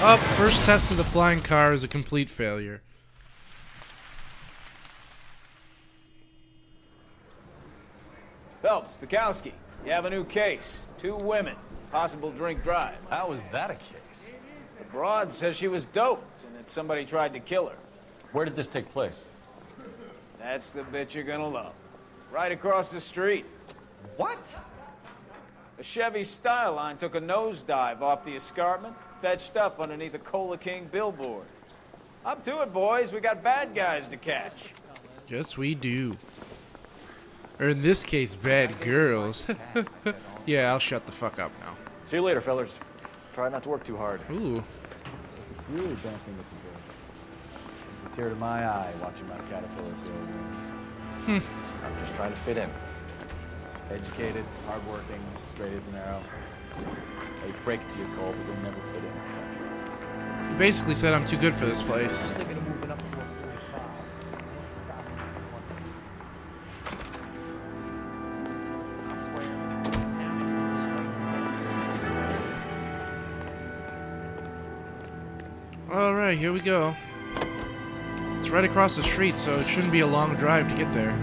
Up, first test of the flying car is a complete failure. Phelps, Bukowski, you have a new case. 2 women, possible drink drive. How is that a case? The broad says she was doped and that somebody tried to kill her. Where did this take place? That's the bit you're gonna love. Right across the street. What? A Chevy Styline took a nosedive off the escarpment, fetched up underneath a Cola King billboard. Up to it, boys. We got bad guys to catch. Yes, we do. Or in this case, bad girls. Yeah, I'll shut the fuck up now. See you later, fellas. Try not to work too hard. Ooh. Really dancing with the girl. It's a tear to my eye watching my caterpillar grow wings. I'm just trying to fit in. Educated, hardworking, straight as an arrow. I hate to break it to you, Cole, but you'll never fit in at Central. You basically said I'm too good for this place. Alright, here we go. It's right across the street, so it shouldn't be a long drive to get there.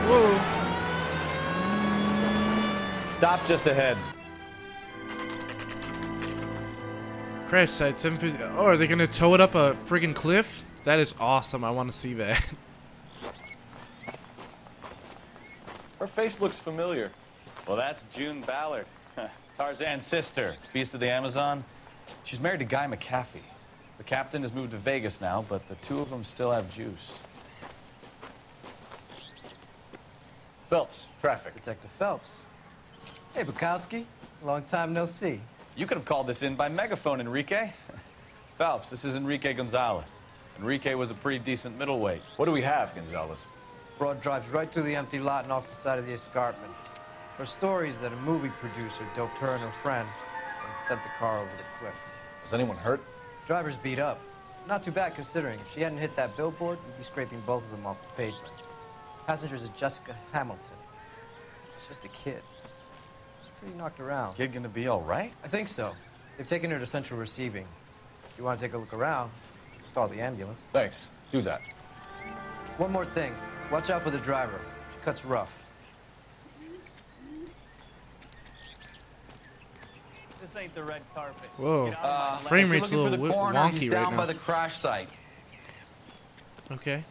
Whoa. Stop just ahead. Crash site 750. Oh, are they gonna tow it up a friggin' cliff? That is awesome. I want to see that. Her face looks familiar. Well, that's June Ballard, Tarzan's sister, beast of the Amazon. She's married to Guy McAfee. The captain has moved to Vegas now, but the 2 of them still have juice. Phelps, traffic. Detective Phelps. Hey, Bukowski. Long time no see. You could have called this in by megaphone, Enrique. Phelps, this is Enrique Gonzalez. Enrique was a pretty decent middleweight. What do we have, Gonzalez? Broad drives right through the empty lot and off the side of the escarpment. Her story is that a movie producer doped her and her friend and sent the car over the cliff. Was anyone hurt? Driver's beat up. Not too bad considering. If she hadn't hit that billboard, we'd be scraping both of them off the pavement. Passenger's a Jessica Hamilton. She's just a kid. She's pretty knocked around. Kid gonna be all right? I think so. They've taken her to central receiving. If you want to take a look around, stall the ambulance. Thanks. Do that. One more thing. Watch out for the driver. She cuts rough. This ain't the red carpet. Whoa. Get out of my Frame lane. rate's a little wonky he's right down now. by the crash site. Okay.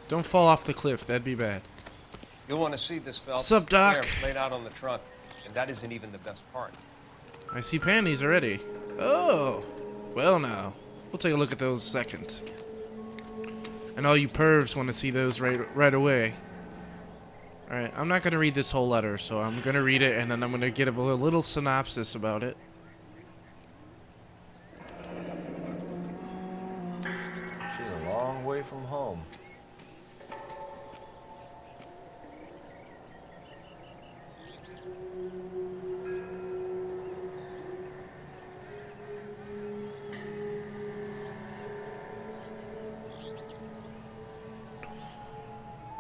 Don't fall off the cliff. That'd be bad. You'll want to see this, Phelps. Sup, Doc? There, laid out on the trunk. And that isn't even the best part. I see panties already. Oh. Well now. We'll take a look at those second. And all you pervs want to see those right away. Alright, I'm not going to read this whole letter, so I'm going to read it and then I'm going to give a little synopsis about it. She's a long way from home.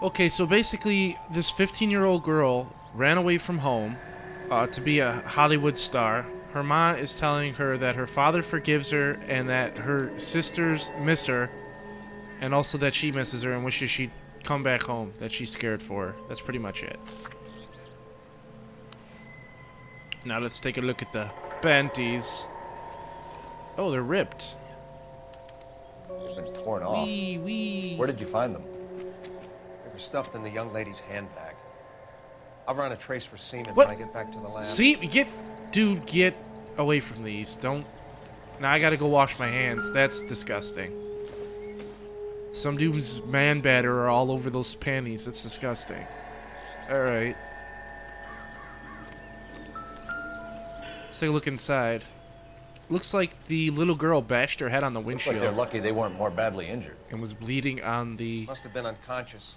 Okay, so basically, this 15-year-old girl ran away from home to be a Hollywood star. Her mom is telling her that her father forgives her and that her sisters miss her, and also that she misses her and wishes she'd come back home, that she's scared for her. That's pretty much it. Now let's take a look at the panties. Oh, they're ripped. They've been torn off. Wee, wee. Where did you find them? stuffed in the young lady's handbag. I'll run a trace for semen What? when I get back to the lab. See, dude, get away from these. Don't. Now I gotta go wash my hands. That's disgusting. Some dude's man batter are all over those panties. That's disgusting. All right. Let's take a look inside. Looks like the little girl bashed her head on the Looks windshield like they're lucky they weren't more badly injured. and was bleeding on the. Must have been unconscious.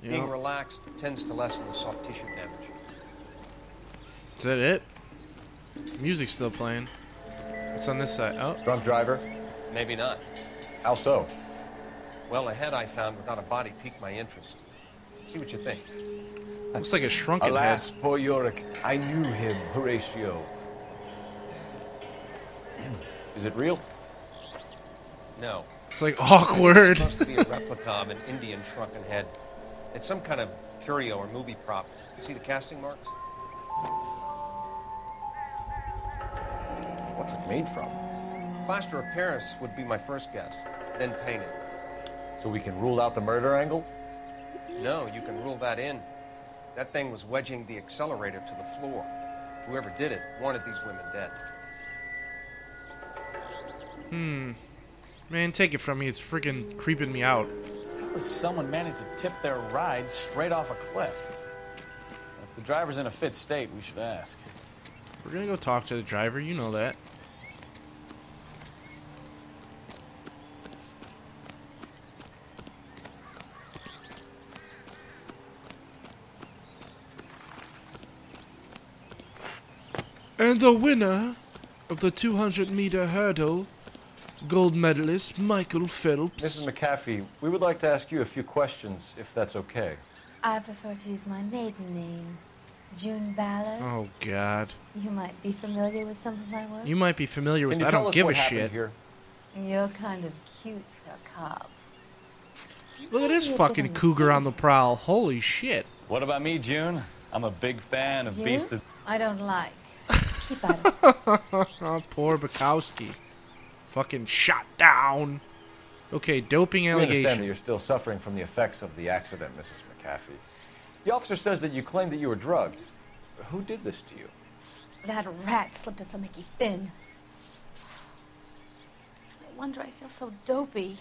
Yeah. Being relaxed tends to lessen the soft tissue damage. Is that it? Music's still playing. What's on this side? Oh, Drunk driver? Maybe not. How so? Well, a head I found without a body piqued my interest. See what you think. looks like a shrunken Alas, head. poor Yorick. I knew him, Horatio. Is it real? No. It's like awkward. It's supposed to be a replica of an Indian shrunken head. It's some kind of curio or movie prop. See the casting marks? What's it made from? Plaster of Paris would be my first guess, then painted. So we can rule out the murder angle? No, you can rule that in. That thing was wedging the accelerator to the floor. Whoever did it wanted these women dead. Man, take it from me. It's freaking creeping me out. How does someone manage to tip their ride straight off a cliff? If the driver's in a fit state, we should ask. We're gonna go talk to the driver. You know that. And the winner of the 200-meter hurdle, gold medalist Michael Phelps. Mrs. McAfee, we would like to ask you a few questions, if that's okay. I prefer to use my maiden name, June Ballard. Oh, God. You might be familiar with some of my work. You might be familiar with Can you I tell don't us give what a happened shit. here? You're kind of cute for a cop. Look at this Maybe a bit fucking on the cougar on the serious. prowl. Holy shit. What about me, June? I'm a big fan of You? Beast of... I don't like. Keep out of this. Oh, poor Bukowski. Fucking shot down. Okay, doping We understand that allegation. you're still suffering from the effects of the accident, Mrs. McAfee. The officer says that you claimed that you were drugged. Who did this to you? That rat slipped us a Mickey Finn. It's no wonder I feel so dopey.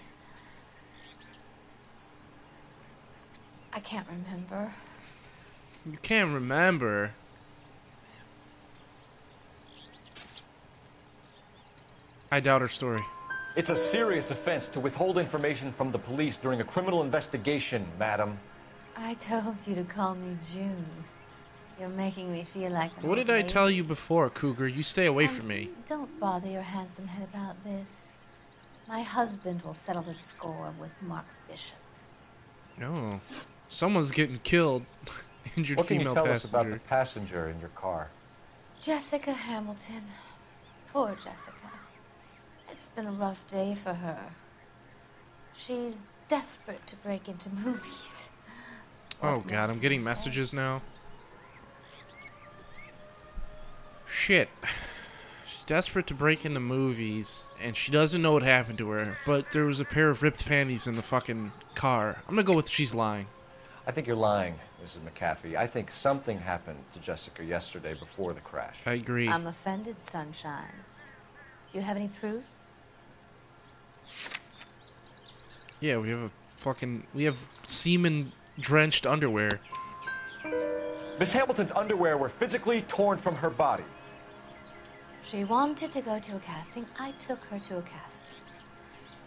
I can't remember. You can't remember. I doubt her story. It's a serious offense to withhold information from the police during a criminal investigation, madam. I told you to call me June. You're making me feel like an What old did I lady. tell you before, Cougar? You stay away And from me. Don't bother your handsome head about this. My husband will settle the score with Mark Bishop. No. Someone's getting killed. Injured What can you female tell us about the passenger. passenger in your car? Jessica Hamilton. Poor Jessica. It's been a rough day for her. She's desperate to break into movies. Oh What god, more I'm can getting you say? messages now. Shit. She's desperate to break into movies, and she doesn't know what happened to her, but there was a pair of ripped panties in the fucking car. I'm gonna go with she's lying. I think you're lying, Mrs. McAfee. I think something happened to Jessica yesterday before the crash. I agree. I'm offended, Sunshine. Do you have any proof? Yeah, we have semen-drenched underwear. Miss Hamilton's underwear were physically torn from her body. She wanted to go to a casting. I took her to a casting.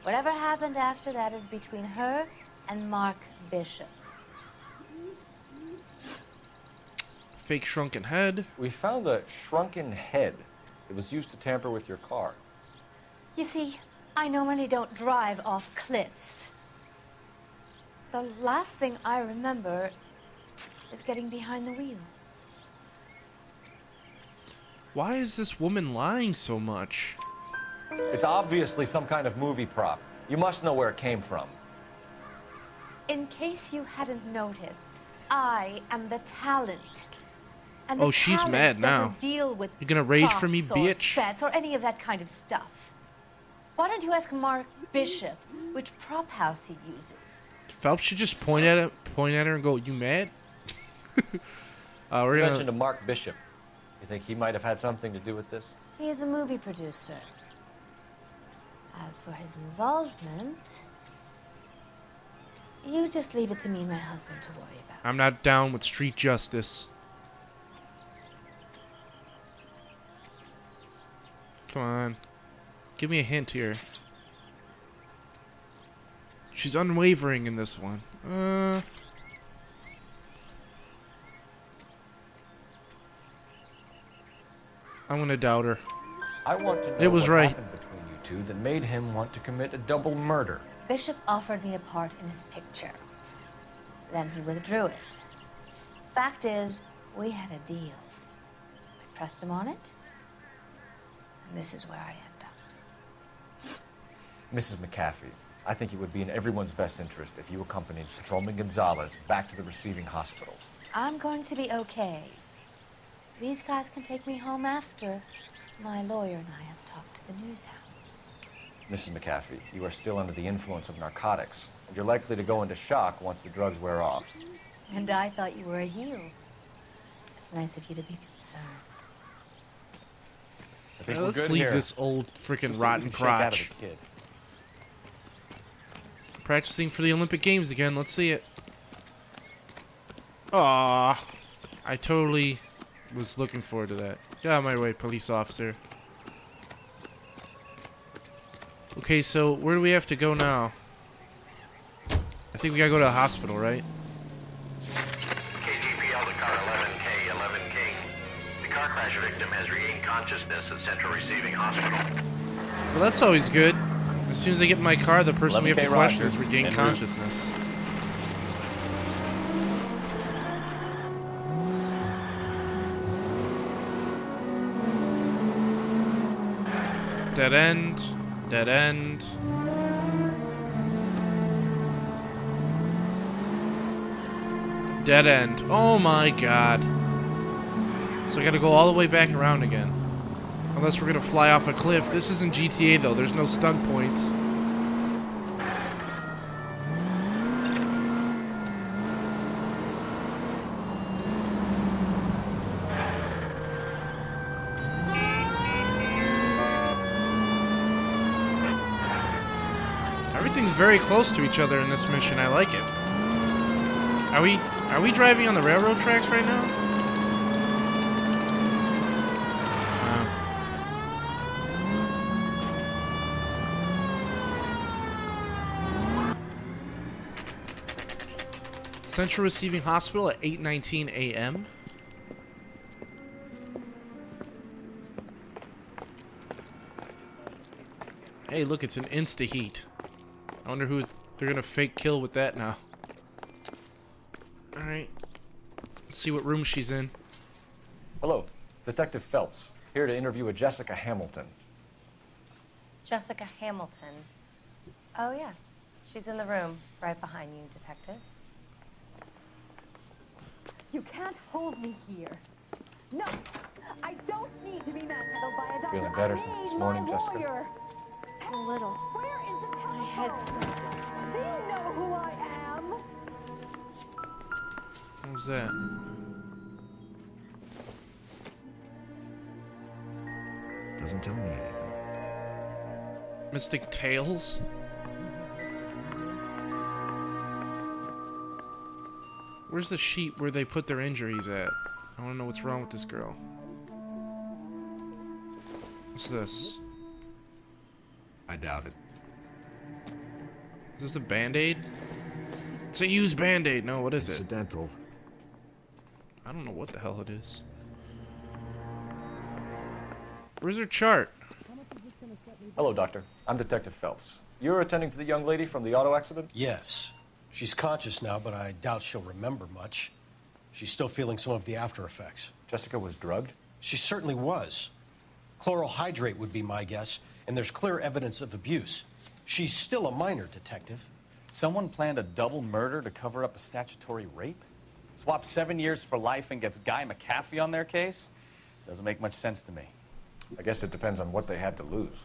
Whatever happened after that is between her and Mark Bishop. Fake shrunken head. We found a shrunken head. It was used to tamper with your car. You see, I normally don't drive off cliffs. The last thing I remember is getting behind the wheel. Why is this woman lying so much? It's obviously some kind of movie prop. You must know where it came from. In case you hadn't noticed, I am the talent. And Oh, the she's talent mad now. doesn't deal with You gonna rage for me, props or bitch? sets or any of that kind of stuff. Why don't you ask Mark Bishop which prop house he uses? Phelps should just point point at her and go, "You mad?" We're You gonna mentioned a Mark Bishop. You think he might have had something to do with this? He is a movie producer. As for his involvement, you just leave it to me and my husband to worry about. I'm not down with street justice. Come on. Give me a hint here. She's unwavering in this one. I'm gonna doubt her. I want to know It was what right. happened between you two that made him want to commit a double murder. Bishop offered me a part in his picture. Then he withdrew it. Fact is, we had a deal. I pressed him on it, and this is where I end up. Mrs. McAfee, I think it would be in everyone's best interest if you accompanied Patrolman Gonzalez back to the receiving hospital. I'm going to be okay. These guys can take me home after my lawyer and I have talked to the news hounds. Mrs. McAfee, you are still under the influence of narcotics, and you're likely to go into shock once the drugs wear off. And I thought you were a heel. It's nice of you to be concerned. I think Let's we're good leave here. this old freaking Just so we rotten can shake out of crotch. the kid. Practicing for the Olympic Games again. Let's see it. Aww. I totally was looking forward to that. Get out of my way, police officer. Okay, so where do we have to go now? I think we gotta go to the hospital, right? KGPL to car 11K, 11 King. The car crash victim has regained consciousness at Central Receiving Hospital. Well, that's always good. As soon as I get in my car, the person we have to 11K question Roger. is regain En route. consciousness. Dead end. Dead end. Dead end. Oh my god. So I gotta go all the way back around again. Unless we're gonna fly off a cliff. This isn't GTA though, there's no stunt points. Everything's very close to each other in this mission. I like it. Are we driving on the railroad tracks right now? Central Receiving Hospital at 8:19 a.m. Hey, look, it's an insta-heat. I wonder who they're gonna fake kill with that now. Alright. Let's see what room she's in. Hello, Detective Phelps, here to interview a Jessica Hamilton. Jessica Hamilton. Oh, yes. She's in the room, right behind you, Detective. You can't hold me here. No, I don't need to be manhandled by a doctor. Feeling better I since this need morning, my Jessica? lawyer. A little. Where is the telephone? My head still feels Do sweaty. you know who I am? What was that? Doesn't tell me anything. Mystic Tales? Where's the sheet where they put their injuries at? I want to know what's wrong with this girl. What's this? I doubt it. Is this a Band-Aid? It's a used Band-Aid. No, what is it? Incidental. I don't know what the hell it is. Where's her chart? Hello, Doctor. I'm Detective Phelps. You're attending to the young lady from the auto accident? Yes. She's conscious now, but I doubt she'll remember much. She's still feeling some of the after effects. Jessica was drugged? She certainly was. Chloral hydrate would be my guess, and there's clear evidence of abuse. She's still a minor, Detective. Someone planned a double murder to cover up a statutory rape? Swap 7 years for life and gets Guy McAfee on their case? Doesn't make much sense to me. I guess it depends on what they had to lose.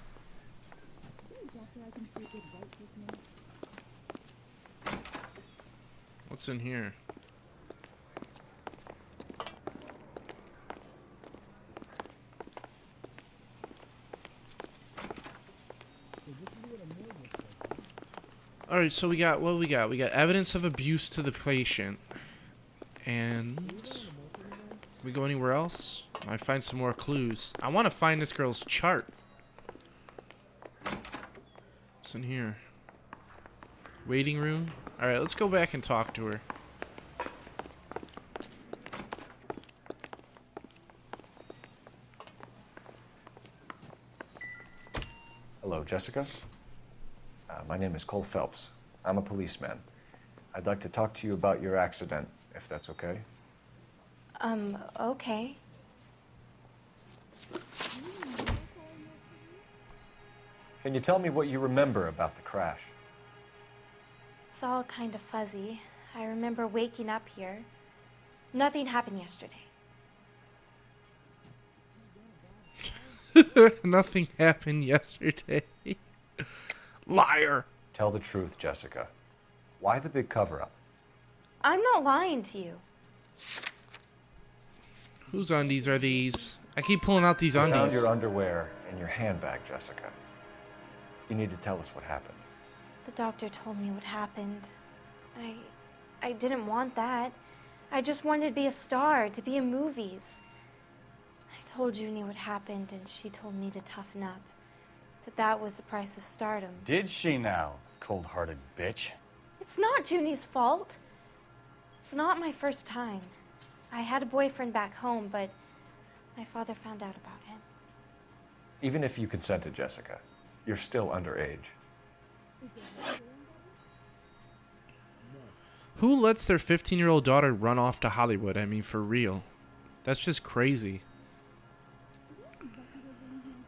What's in here? Alright, so we got, what we got? We got evidence of abuse to the patient. And... we go anywhere else? I find some more clues. I want to find this girl's chart. What's in here? Waiting room? Alright, let's go back and talk to her. Hello, Jessica. My name is Cole Phelps. I'm a policeman. I'd like to talk to you about your accident, if that's okay. Okay. Can you tell me what you remember about the crash? It's all kind of fuzzy. I remember waking up here. Nothing happened yesterday. Nothing happened yesterday. Liar. Tell the truth, Jessica. Why the big cover-up? I'm not lying to you. Whose undies are these? I keep pulling out these You undies. found your underwear in your handbag, Jessica. You need to tell us what happened. The doctor told me what happened. I didn't want that. I just wanted to be a star, to be in movies. I told Junie what happened, and she told me to toughen up. That was the price of stardom. Did she now, cold-hearted bitch? It's not Junie's fault. It's not my first time. I had a boyfriend back home, but my father found out about him. Even if you consented, Jessica, you're still underage. Who lets their 15-year-old daughter run off to Hollywood? I mean, for real. That's just crazy.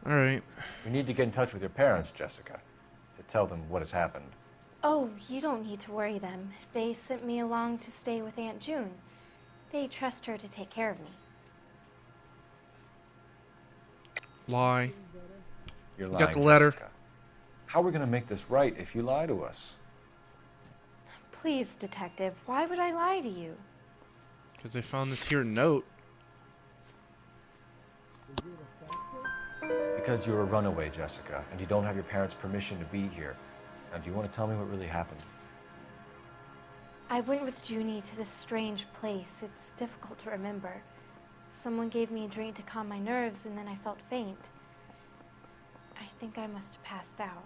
Alright. You need to get in touch with your parents, Jessica, to tell them what has happened. Oh, you don't need to worry them. They sent me along to stay with Aunt June. They trust her to take care of me. Lie. You're You lying, got the letter. Jessica. How are we going to make this right if you lie to us? Please, detective, why would I lie to you? Because I found this here note. Because you're a runaway, Jessica, and you don't have your parents' permission to be here. Now, do you want to tell me what really happened? I went with Junie to this strange place. It's difficult to remember. Someone gave me a drink to calm my nerves, and then I felt faint. I think I must have passed out.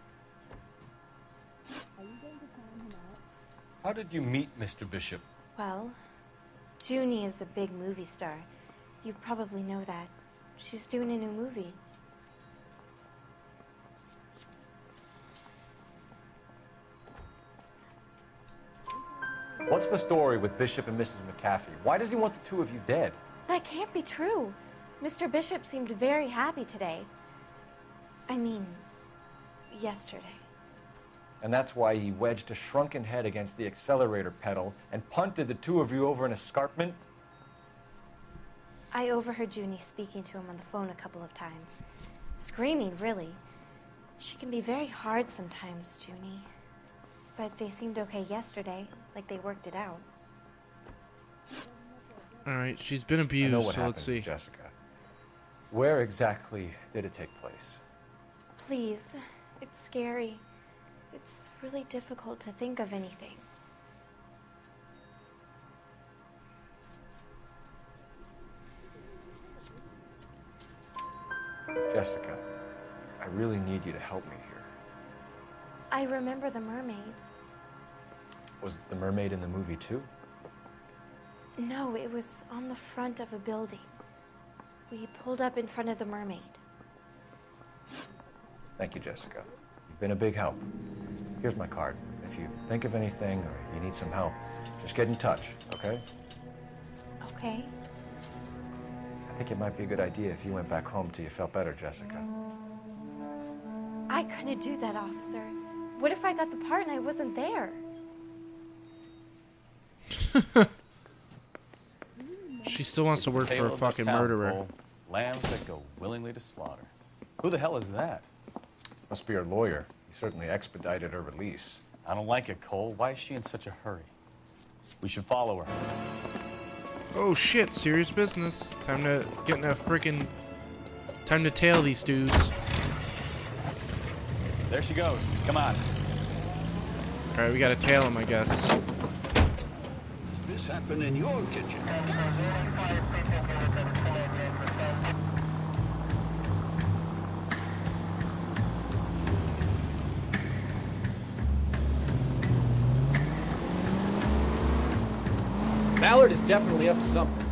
How did you meet Mr. Bishop? Well, Junie is a big movie star. You probably know that. She's doing a new movie. What's the story with Bishop and Mrs. McAfee? Why does he want the two of you dead? That can't be true. Mr. Bishop seemed very happy today. I mean, yesterday. And that's why he wedged a shrunken head against the accelerator pedal and punted the two of you over an escarpment? I overheard Junie speaking to him on the phone a couple of times. Screaming, really. She can be very hard sometimes, Junie. But they seemed okay yesterday, like they worked it out. Alright, she's been I abused, know what so happened, let's see. Jessica. Where exactly did it take place? Please, it's scary. It's really difficult to think of anything. Jessica, I really need you to help me here. I remember the mermaid. Was the mermaid in the movie too? No, it was on the front of a building. We pulled up in front of the mermaid. Thank you, Jessica. You've been a big help. Here's my card. If you think of anything or you need some help, just get in touch, okay? Okay. I think it might be a good idea if you went back home till you felt better, Jessica. I couldn't do that, officer. What if I got the part and I wasn't there? She still wants to work for Tale a of this fucking town, murderer. Cole. Lambs that go willingly to slaughter. Who the hell is that? Must be her lawyer. He certainly expedited her release. I don't like it, Cole. Why is she in such a hurry? We should follow her. Oh shit, serious business. Time to get in a freaking... Time to tail these dudes. There she goes. Come on. Alright, we gotta tail him, I guess. This happened in your kitchen. Ballard is definitely up to something.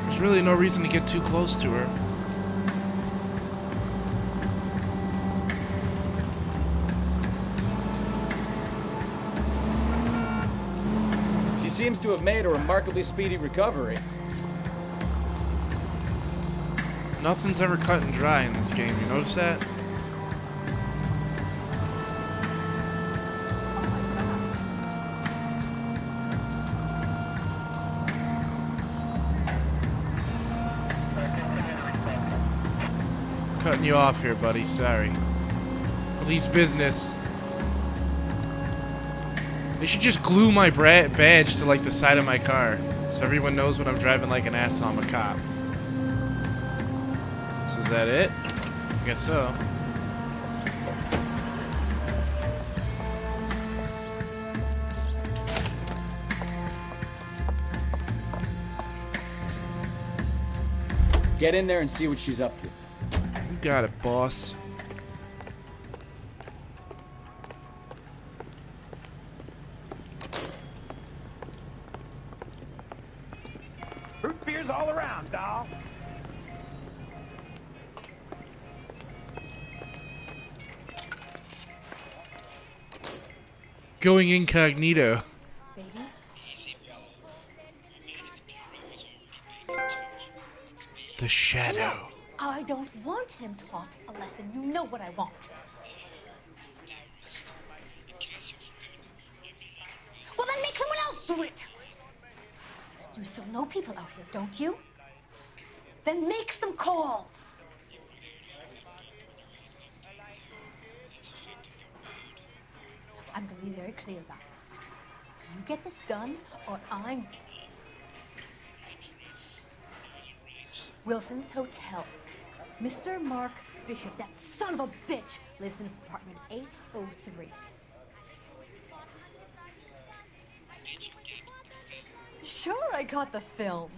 There's really no reason to get too close to her. She seems to have made a remarkably speedy recovery. Nothing's ever cut and dry in this game, you notice that? Cutting you off here, buddy, sorry. Police business. They should just glue my badge to like the side of my car, so everyone knows when I'm driving like an asshole, I'm a cop. So is that it? I guess so. Get in there and see what she's up to. You got it, boss. Root beers all around, doll. Going incognito. The shadow. No, I don't want him taught a lesson. You know what I want. Well, then make someone else do it. You still know people out here, don't you? Then make some calls. I'm going to be very clear about this. You get this done, or I'm... Wilson's Hotel. Mr. Mark Bishop, that son of a bitch, lives in apartment 803. Sure, I got the film.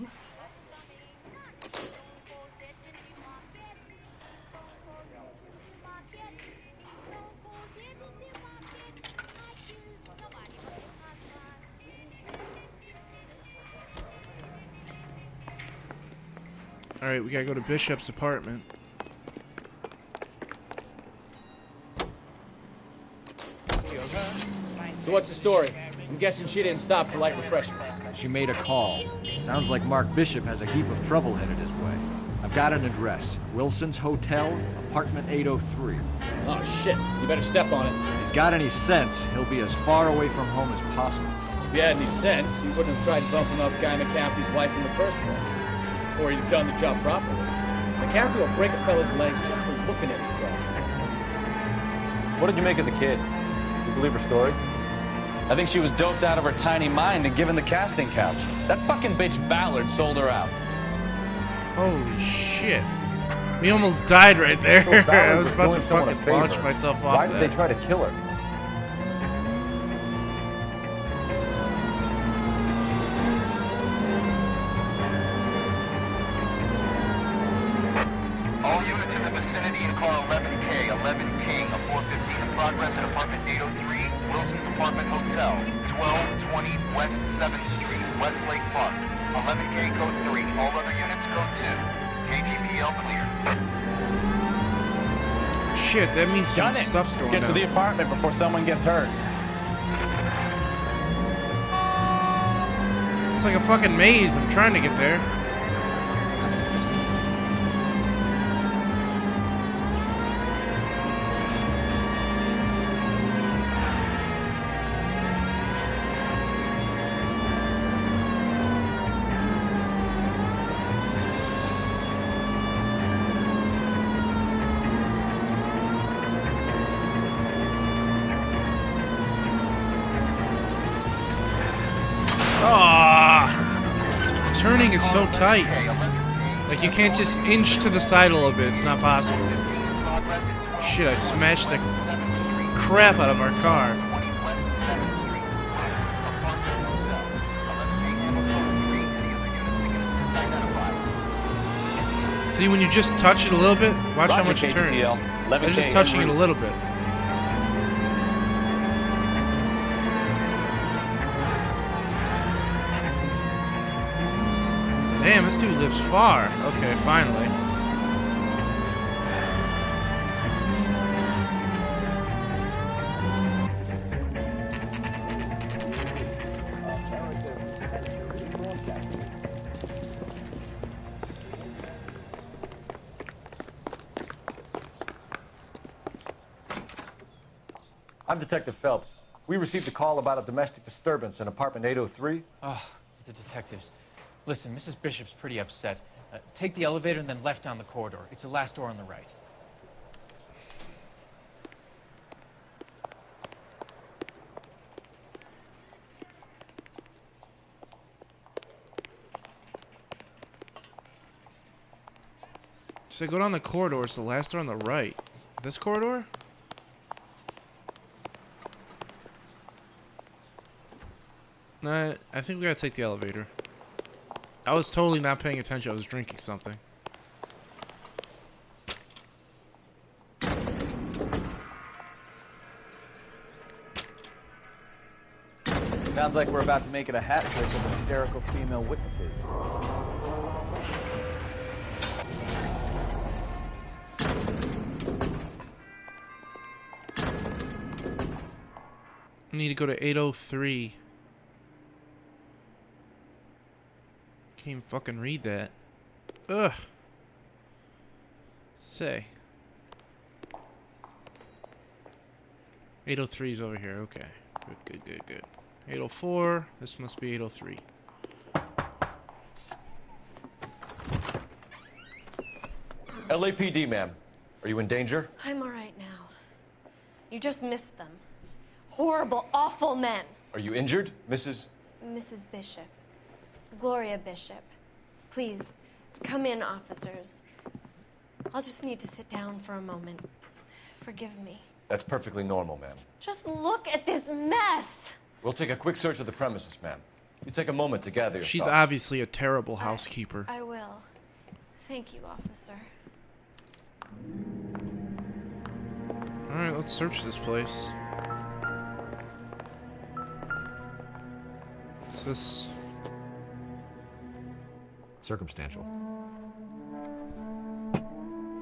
Alright, we gotta go to Bishop's apartment. So what's the story? I'm guessing she didn't stop for light refreshments. She made a call. Sounds like Mark Bishop has a heap of trouble headed his way. I've got an address. Wilson's Hotel, apartment 803. Oh shit, you better step on it. If he's got any sense, he'll be as far away from home as possible. If he had any sense, he wouldn't have tried bumping off Guy McCaffrey's wife in the first place. Or he'd have done the job properly. McCaffrey will break a fella's legs just for looking at his brother. What did you make of the kid? Did you believe her story? I think she was doped out of her tiny mind and given the casting couch. That fucking bitch Ballard sold her out. Holy shit. We almost died right there. I was about to fucking launch myself off. Why did they try to kill her? All units in the vicinity in car 11K, 11 King, a 415 in progress at apartment 803, Wilson's Apartment Hotel, 1220 West 7th Street, Westlake Park. 11K code 3, all other units code 2. KGPL clear. Shit, that means some stuff's going on. Get to the apartment before someone gets hurt. It's like a fucking maze. I'm trying to get there. is so tight. Like, you can't just inch to the side a little bit. It's not possible. Shit, I smashed the crap out of our car. See, when you just touch it a little bit, watch how much it turns. I'm just touching it a little bit. Damn, this dude lives far. Okay, finally. I'm Detective Phelps. We received a call about a domestic disturbance in apartment 803. Oh, the detectives. Listen, Mrs. Bishop's pretty upset. Take the elevator and then left down the corridor. It's the last door on the right. So go down the corridor. It's the last door on the right. This corridor? Nah, I think we gotta take the elevator. I was totally not paying attention. I was drinking something. Sounds like we're about to make it a hat trick of hysterical female witnesses. I need to go to 803. Can't even fucking read that. Ugh. Say. 803 is over here. Okay. Good. 804. This must be 803. LAPD, ma'am. Are you in danger? I'm all right now. You just missed them. Horrible, awful men. Are you injured, Mrs.? Mrs. Bishop. Gloria Bishop. Please, come in, officers. I'll just need to sit down for a moment. Forgive me. That's perfectly normal, ma'am. Just look at this mess. We'll take a quick search of the premises, ma'am. You take a moment to gather your She's thoughts. obviously a terrible housekeeper. I will. Thank you, officer. Alright, let's search this place. What's this? Circumstantial.